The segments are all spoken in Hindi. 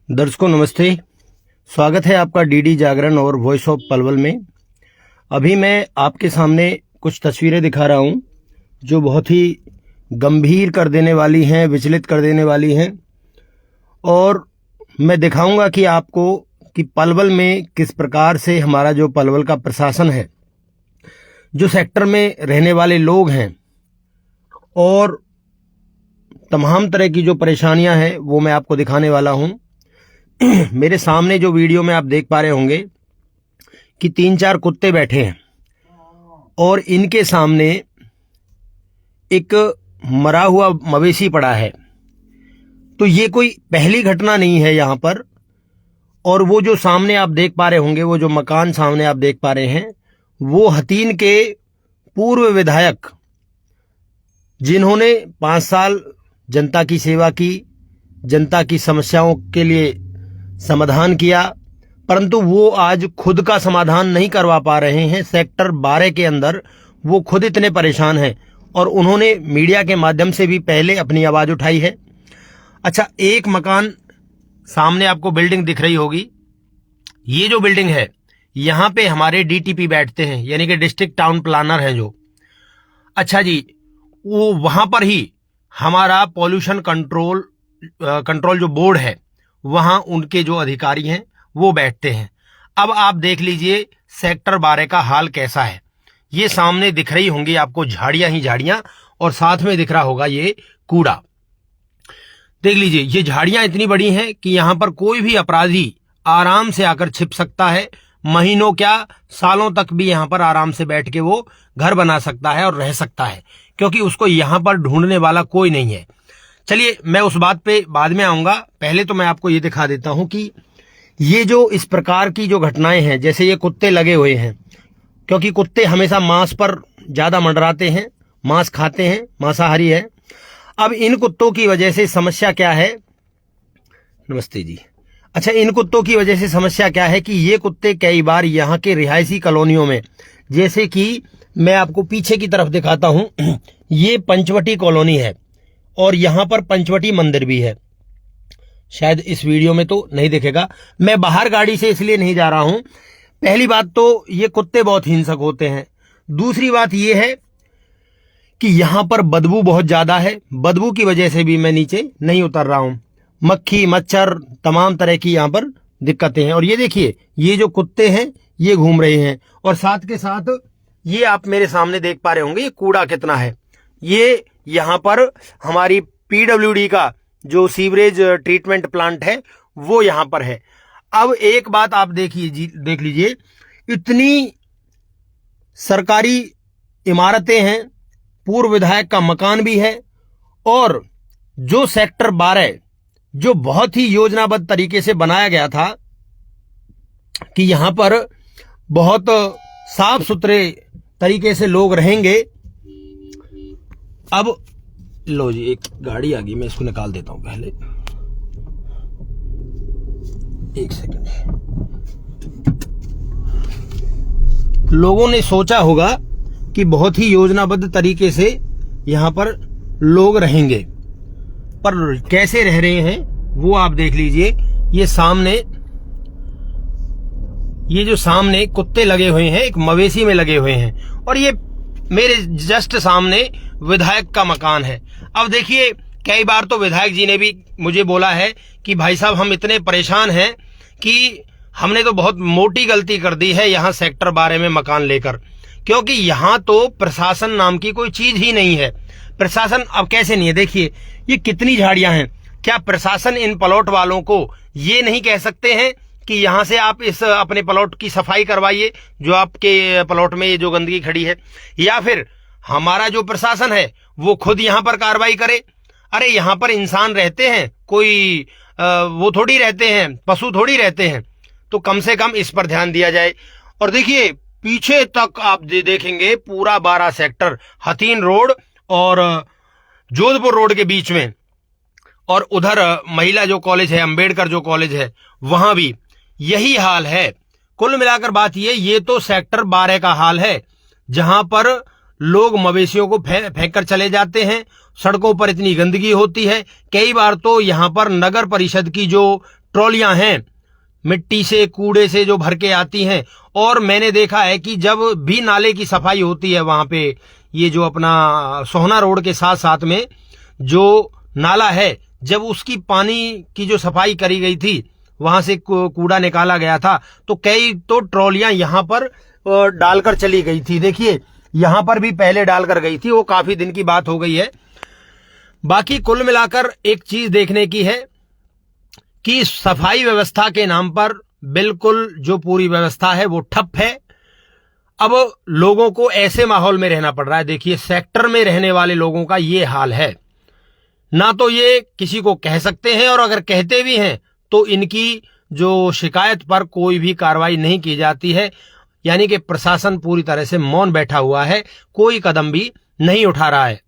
दर्शकों नमस्ते। स्वागत है आपका डीडी जागरण और वॉइस ऑफ पलवल में। अभी मैं आपके सामने कुछ तस्वीरें दिखा रहा हूं जो बहुत ही गंभीर कर देने वाली हैं, विचलित कर देने वाली हैं। और मैं दिखाऊंगा कि आपको कि पलवल में किस प्रकार से हमारा जो पलवल का प्रशासन है, जो सेक्टर में रहने वाले लोग हैं और तमाम तरह की जो परेशानियां हैं वो मैं आपको दिखाने वाला हूं। मेरे सामने जो वीडियो में आप देख पा रहे होंगे कि 3-4 कुत्ते बैठे हैं और इनके सामने एक मरा हुआ मवेशी पड़ा है। तो ये कोई पहली घटना नहीं है यहाँ पर। और वो जो सामने आप देख पा रहे होंगे, वो जो मकान सामने आप देख पा रहे हैं, वो हथीन के पूर्व विधायक जिन्होंने 5 साल जनता की सेवा की, जनता की समस्याओं के लिए समाधान किया, परंतु वो आज खुद का समाधान नहीं करवा पा रहे हैं। सेक्टर 12 के अंदर वो खुद इतने परेशान हैं और उन्होंने मीडिया के माध्यम से भी पहले अपनी आवाज उठाई है। अच्छा, एक मकान सामने आपको बिल्डिंग दिख रही होगी। ये जो बिल्डिंग है, यहां पे हमारे डीटीपी बैठते हैं, यानी कि डिस्ट्रिक्ट टाउन प्लानर हैं जो। अच्छा जी, वो वहां पर ही हमारा पॉल्यूशन कंट्रोल जो बोर्ड है, वहां उनके जो अधिकारी हैं वो बैठते हैं। अब आप देख लीजिए सेक्टर 12 का हाल कैसा है। ये सामने दिख रही होंगी आपको झाड़ियां ही झाड़ियां, और साथ में दिख रहा होगा ये कूड़ा। देख लीजिए, ये झाड़ियां इतनी बड़ी हैं कि यहां पर कोई भी अपराधी आराम से आकर छिप सकता है। महीनों क्या, सालों तक भी यहां पर आराम से बैठ के वो घर बना सकता है और रह सकता है, क्योंकि उसको यहां पर ढूंढने वाला कोई नहीं है। चलिए, मैं उस बात पे बाद में आऊंगा। पहले तो मैं आपको ये दिखा देता हूं कि ये जो इस प्रकार की जो घटनाएं हैं, जैसे ये कुत्ते लगे हुए हैं, क्योंकि कुत्ते हमेशा मांस पर ज्यादा मंडराते हैं, मांस खाते हैं, मांसाहारी है। अब इन कुत्तों की वजह से समस्या क्या है? नमस्ते जी। अच्छा, इन कुत्तों की वजह से समस्या क्या है कि ये कुत्ते कई बार यहाँ के रिहायशी कॉलोनियों में, जैसे कि मैं आपको पीछे की तरफ दिखाता हूं, ये पंचवटी कॉलोनी है और यहां पर पंचवटी मंदिर भी है। शायद इस वीडियो में तो नहीं दिखेगा, मैं बाहर गाड़ी से इसलिए नहीं जा रहा हूं। पहली बात तो ये कुत्ते बहुत हिंसक होते हैं। दूसरी बात ये है कि यहां पर बदबू बहुत ज्यादा है। बदबू की वजह से भी मैं नीचे नहीं उतर रहा हूं। मक्खी, मच्छर, तमाम तरह की यहां पर दिक्कतें हैं। और ये देखिए, ये जो कुत्ते हैं ये घूम रहे हैं, और साथ के साथ ये आप मेरे सामने देख पा रहे होंगे ये कूड़ा कितना है। ये यहाँ पर हमारी पीडब्ल्यूडी का जो सीवरेज ट्रीटमेंट प्लांट है वो यहाँ पर है। अब एक बात आप देख लीजिए, इतनी सरकारी इमारतें हैं, पूर्व विधायक का मकान भी है, और जो सेक्टर 12 जो बहुत ही योजनाबद्ध तरीके से बनाया गया था कि यहां पर बहुत साफ सुथरे तरीके से लोग रहेंगे। अब लो जी, एक गाड़ी आ गई, मैं इसको निकाल देता हूं पहले, एक सेकंड। लोगों ने सोचा होगा कि बहुत ही योजनाबद्ध तरीके से यहां पर लोग रहेंगे, पर कैसे रह रहे हैं वो आप देख लीजिए। ये जो सामने कुत्ते लगे हुए हैं, एक मवेशी में लगे हुए हैं, और ये मेरे जस्ट सामने विधायक का मकान है। अब देखिए, कई बार तो विधायक जी ने भी मुझे बोला है कि भाई साहब, हम इतने परेशान हैं कि हमने तो बहुत मोटी गलती कर दी है यहाँ सेक्टर 12 में मकान लेकर, क्योंकि यहाँ तो प्रशासन नाम की कोई चीज ही नहीं है। प्रशासन अब कैसे नहीं है? देखिए, ये कितनी झाड़ियां हैं। क्या प्रशासन इन प्लॉट वालों को ये नहीं कह सकते हैं कि यहां से आप इस अपने प्लॉट की सफाई करवाइए, जो आपके प्लॉट में ये जो गंदगी खड़ी है, या फिर हमारा जो प्रशासन है वो खुद यहां पर कार्रवाई करे? अरे यहां पर इंसान रहते हैं, कोई वो थोड़ी रहते हैं, पशु थोड़ी रहते हैं। तो कम से कम इस पर ध्यान दिया जाए। और देखिए, पीछे तक आप देखेंगे पूरा 12 सेक्टर, हथीन रोड और जोधपुर रोड के बीच में, और उधर महिला जो कॉलेज है, अंबेडकर जो कॉलेज है, वहां भी यही हाल है। कुल मिलाकर बात ये तो सेक्टर 12 का हाल है, जहां पर लोग मवेशियों को फेंक कर चले जाते हैं। सड़कों पर इतनी गंदगी होती है। कई बार तो यहां पर नगर परिषद की जो ट्रॉलियां हैं मिट्टी से कूड़े से जो भर के आती हैं। और मैंने देखा है कि जब भी नाले की सफाई होती है वहां पे, ये जो अपना सोहना रोड के साथ साथ में जो नाला है, जब उसकी पानी की जो सफाई करी गई थी, वहां से कूड़ा निकाला गया था, तो कई तो ट्रॉलियां यहां पर डालकर चली गई थी। देखिए यहां पर भी पहले डालकर गई थी, वो काफी दिन की बात हो गई है। बाकी कुल मिलाकर एक चीज देखने की है कि सफाई व्यवस्था के नाम पर बिल्कुल जो पूरी व्यवस्था है वो ठप है। अब लोगों को ऐसे माहौल में रहना पड़ रहा है। देखिए सेक्टर में रहने वाले लोगों का ये हाल है, ना तो ये किसी को कह सकते हैं, और अगर कहते भी हैं तो इनकी जो शिकायत पर कोई भी कार्रवाई नहीं की जाती है। यानी कि प्रशासन पूरी तरह से मौन बैठा हुआ है, कोई कदम भी नहीं उठा रहा है।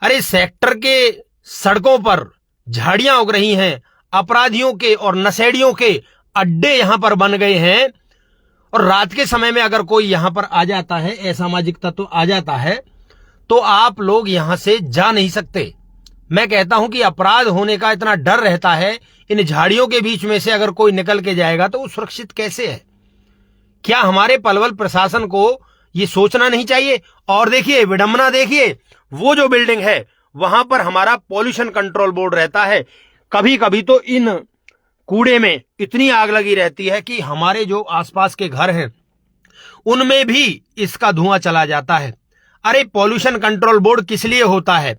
अरे सेक्टर के सड़कों पर झाड़ियां उग रही हैं, अपराधियों के और नशेड़ियों के अड्डे यहां पर बन गए हैं, और रात के समय में अगर कोई यहां पर आ जाता है, असामाजिक तत्व आ जाता है, तो आप लोग यहां से जा नहीं सकते। मैं कहता हूं कि अपराध होने का इतना डर रहता है, इन झाड़ियों के बीच में से अगर कोई निकल के जाएगा तो वो सुरक्षित कैसे है? क्या हमारे पलवल प्रशासन को ये सोचना नहीं चाहिए? और देखिए विडंबना, देखिए वो जो बिल्डिंग है वहां पर हमारा पॉल्यूशन कंट्रोल बोर्ड रहता है। कभी कभी तो इन कूड़े में इतनी आग लगी रहती है कि हमारे जो आसपास के घर हैं उनमें भी इसका धुआं चला जाता है। अरे पॉल्यूशन कंट्रोल बोर्ड किस लिए होता है,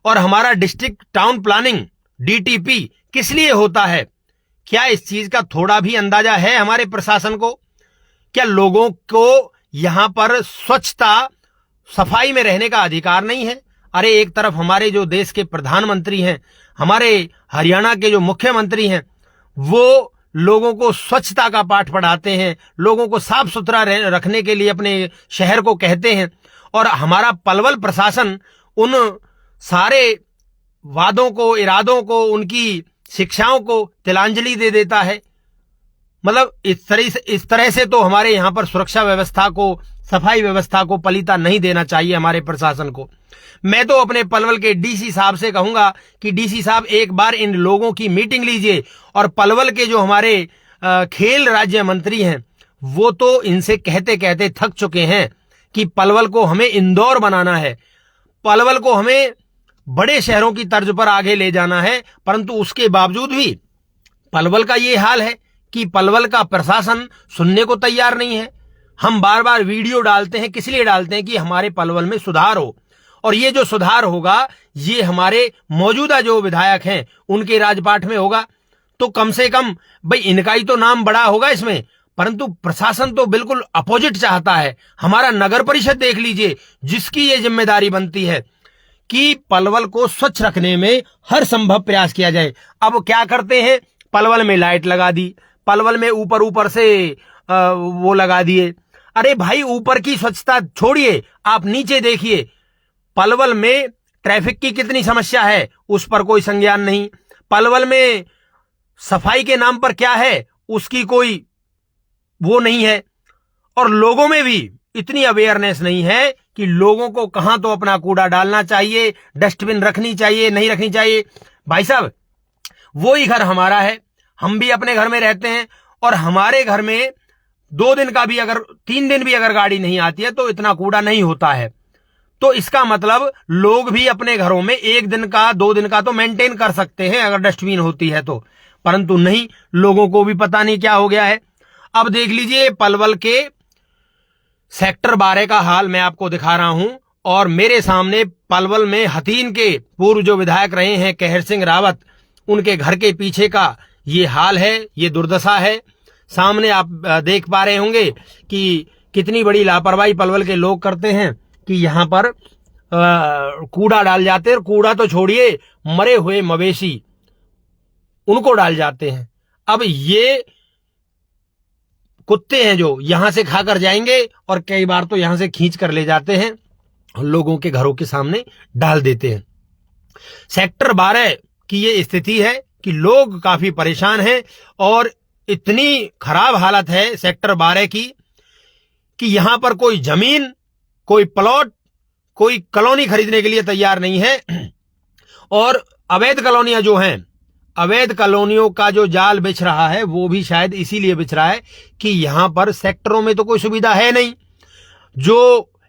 और हमारा डिस्ट्रिक्ट टाउन प्लानिंग डीटीपी किस लिए होता है? क्या इस चीज का थोड़ा भी अंदाजा है हमारे प्रशासन को? क्या लोगों को यहां पर स्वच्छता सफाई में रहने का अधिकार नहीं है? अरे एक तरफ हमारे जो देश के प्रधानमंत्री हैं, हमारे हरियाणा के जो मुख्यमंत्री हैं, वो लोगों को स्वच्छता का पाठ पढ़ाते हैं, लोगों को साफ सुथरा रखने के लिए अपने शहर को कहते हैं, और हमारा पलवल प्रशासन उन सारे वादों को, इरादों को, उनकी शिक्षाओं को तिलांजलि दे देता है। मतलब इस तरह से तो हमारे यहां पर सुरक्षा व्यवस्था को, सफाई व्यवस्था को पलीता नहीं देना चाहिए हमारे प्रशासन को। मैं तो अपने पलवल के डीसी साहब से कहूंगा कि डीसी साहब एक बार इन लोगों की मीटिंग लीजिए, और पलवल के जो हमारे खेल राज्य मंत्री हैं वो तो इनसे कहते कहते थक चुके हैं कि पलवल को हमें इंदौर बनाना है, पलवल को हमें बड़े शहरों की तर्ज पर आगे ले जाना है, परंतु उसके बावजूद भी पलवल का ये हाल है कि पलवल का प्रशासन सुनने को तैयार नहीं है। हम बार बार वीडियो डालते हैं, किस लिए डालते हैं? कि हमारे पलवल में सुधार हो, और ये जो सुधार होगा ये हमारे मौजूदा जो विधायक हैं उनके राजपाट में होगा। तो कम से कम भाई इनका ही तो नाम बड़ा होगा इसमें, परंतु प्रशासन तो बिल्कुल अपोजिट चाहता है। हमारा नगर परिषद देख लीजिए, जिसकी ये जिम्मेदारी बनती है कि पलवल को स्वच्छ रखने में हर संभव प्रयास किया जाए। अब क्या करते हैं? पलवल में लाइट लगा दी, पलवल में ऊपर से वो लगा दिए। अरे भाई ऊपर की स्वच्छता छोड़िए, आप नीचे देखिए, पलवल में ट्रैफिक की कितनी समस्या है, उस पर कोई संज्ञान नहीं। पलवल में सफाई के नाम पर क्या है, उसकी कोई वो नहीं है। और लोगों में भी इतनी अवेयरनेस नहीं है कि लोगों को कहां तो अपना कूड़ा डालना चाहिए, डस्टबिन रखनी चाहिए, नहीं रखनी चाहिए। भाई साहब वो ही घर हमारा है, हम भी अपने घर में रहते हैं, और हमारे घर में 2 दिन का भी अगर 3 दिन भी अगर गाड़ी नहीं आती है तो इतना कूड़ा नहीं होता है। तो इसका मतलब लोग भी अपने घरों में 1 दिन का 2 दिन का तो मेंटेन कर सकते हैं अगर डस्टबिन होती है तो, परंतु नहीं, लोगों को भी पता नहीं क्या हो गया है। अब देख लीजिए पलवल के सेक्टर 12 का हाल मैं आपको दिखा रहा हूं, और मेरे सामने पलवल में हथीन के पूर्व जो विधायक रहे हैं कहर सिंह रावत, उनके घर के पीछे का ये हाल है, ये दुर्दशा है। सामने आप देख पा रहे होंगे कि कितनी बड़ी लापरवाही पलवल के लोग करते हैं कि यहां पर कूड़ा डाल जाते हैं। कूड़ा तो छोड़िए, मरे हुए मवेशी उनको डाल जाते हैं। अब ये कुत्ते हैं जो यहां से खाकर जाएंगे, और कई बार तो यहां से खींच कर ले जाते हैं, लोगों के घरों के सामने डाल देते हैं। सेक्टर 12 की ये स्थिति है कि लोग काफी परेशान हैं, और इतनी खराब हालत है सेक्टर 12 की कि यहां पर कोई जमीन, कोई प्लॉट, कोई कॉलोनी खरीदने के लिए तैयार नहीं है। और अवैध कॉलोनियां जो हैं, अवैध कॉलोनियों का जो जाल बिछ रहा है वो भी शायद इसीलिए बिछ रहा है कि यहां पर सेक्टरों में तो कोई सुविधा है नहीं। जो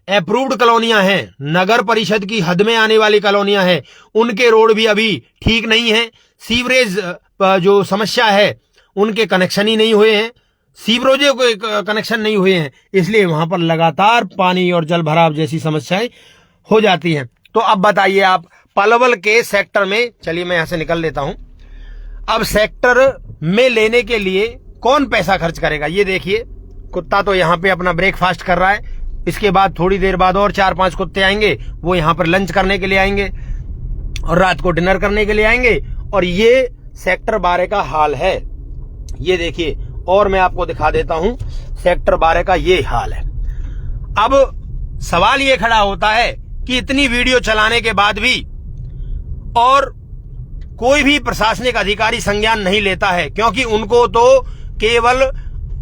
अप्रूव्ड कॉलोनियां हैं, नगर परिषद की हद में आने वाली कॉलोनियां हैं, उनके रोड भी अभी ठीक नहीं है। सीवरेज जो समस्या है उनके कनेक्शन ही नहीं हुए हैं, सीवरेजों के कनेक्शन नहीं हुए हैं, इसलिए वहां पर लगातार पानी और जल भराव जैसी समस्याएं हो जाती हैं। तो अब बताइए आप, पलवल के सेक्टर में, चलिए मैं यहां से निकल लेता हूं, अब सेक्टर में लेने के लिए कौन पैसा खर्च करेगा? ये देखिए, कुत्ता तो यहां पे अपना ब्रेकफास्ट कर रहा है, इसके बाद थोड़ी देर बाद और 4-5 कुत्ते आएंगे, वो यहां पर लंच करने के लिए आएंगे और रात को डिनर करने के लिए आएंगे। और ये सेक्टर 12 का हाल है, ये देखिए। और मैं आपको दिखा देता हूं, सेक्टर 12 का ये हाल है। अब सवाल ये खड़ा होता है कि इतनी वीडियो चलाने के बाद भी और कोई भी प्रशासनिक अधिकारी संज्ञान नहीं लेता है, क्योंकि उनको तो केवल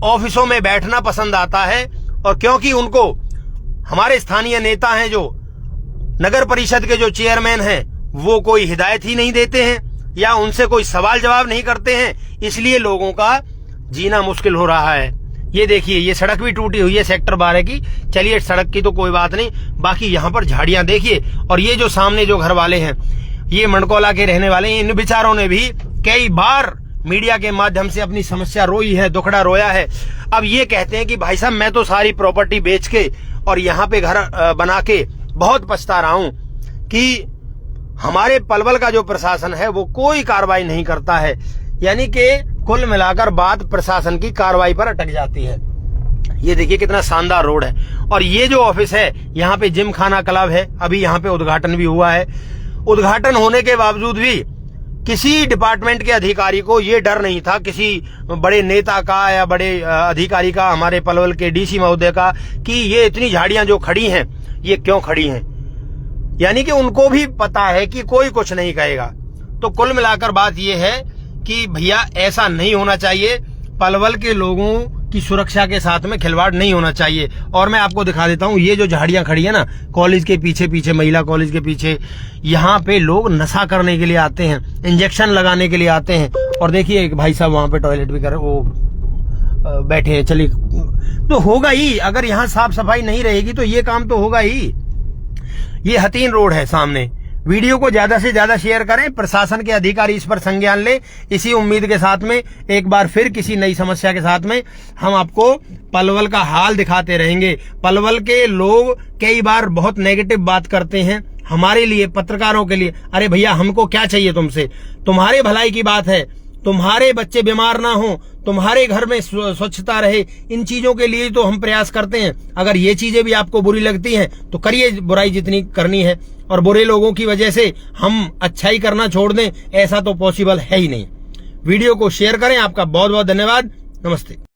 ऑफिसों में बैठना पसंद आता है, और क्योंकि उनको हमारे स्थानीय नेता हैं, जो नगर परिषद के जो चेयरमैन हैं, वो कोई हिदायत ही नहीं देते हैं या उनसे कोई सवाल जवाब नहीं करते हैं, इसलिए लोगों का जीना मुश्किल हो रहा है। ये देखिए, ये सड़क भी टूटी हुई है सेक्टर 12 की। चलिए, सड़क की तो कोई बात नहीं, बाकी यहाँ पर झाड़ियां देखिए। और ये जो सामने जो घर वाले हैं, ये मंडकोला के रहने वाले हैं, इन बेचारों ने भी कई बार मीडिया के माध्यम से अपनी समस्या रोई है, दुखड़ा रोया है। अब ये कहते हैं कि भाई साहब, मैं तो सारी प्रॉपर्टी बेच के और यहाँ पे घर बना के बहुत पछता रहा हूं कि हमारे पलवल का जो प्रशासन है वो कोई कार्रवाई नहीं करता है। यानी कि कुल मिलाकर बात प्रशासन की कार्रवाई पर अटक जाती है। ये देखिए कितना शानदार रोड है। और ये जो ऑफिस है, यहाँ पे जिम खाना क्लब है, अभी यहाँ पे उद्घाटन भी हुआ है। उद्घाटन होने के बावजूद भी किसी डिपार्टमेंट के अधिकारी को ये डर नहीं था, किसी बड़े नेता का या बड़े अधिकारी का, हमारे पलवल के डीसी महोदय का, कि ये इतनी झाड़ियां जो खड़ी हैं ये क्यों खड़ी हैं। यानी कि उनको भी पता है कि कोई कुछ नहीं कहेगा। तो कुल मिलाकर बात ये है कि भैया, ऐसा नहीं होना चाहिए। पलवल के लोगों की सुरक्षा के साथ में खिलवाड़ नहीं होना चाहिए। और मैं आपको दिखा देता हूँ, ये जो झाड़ियां खड़ी है ना, कॉलेज के पीछे पीछे, महिला कॉलेज के पीछे, यहाँ पे लोग नशा करने के लिए आते हैं, इंजेक्शन लगाने के लिए आते हैं। और देखिए, एक भाई साहब वहां पे टॉयलेट भी कर वो बैठे हैं। चलिए, तो होगा ही, अगर यहाँ साफ सफाई नहीं रहेगी तो ये काम तो होगा ही। ये हतीन रोड है सामने। वीडियो को ज्यादा से ज्यादा शेयर करें, प्रशासन के अधिकारी इस पर संज्ञान ले। इसी उम्मीद के साथ में एक बार फिर किसी नई समस्या के साथ में हम आपको पलवल का हाल दिखाते रहेंगे। पलवल के लोग कई बार बहुत नेगेटिव बात करते हैं हमारे लिए, पत्रकारों के लिए। अरे भैया, हमको क्या चाहिए तुमसे? तुम्हारे भलाई की बात है, तुम्हारे बच्चे बीमार ना हो, तुम्हारे घर में स्वच्छता रहे, इन चीजों के लिए तो हम प्रयास करते हैं। अगर ये चीजें भी आपको बुरी लगती हैं तो करिए बुराई जितनी करनी है, और बुरे लोगों की वजह से हम अच्छाई करना छोड़ दें, ऐसा तो पॉसिबल है ही नहीं। वीडियो को शेयर करें। आपका बहुत बहुत धन्यवाद। नमस्ते।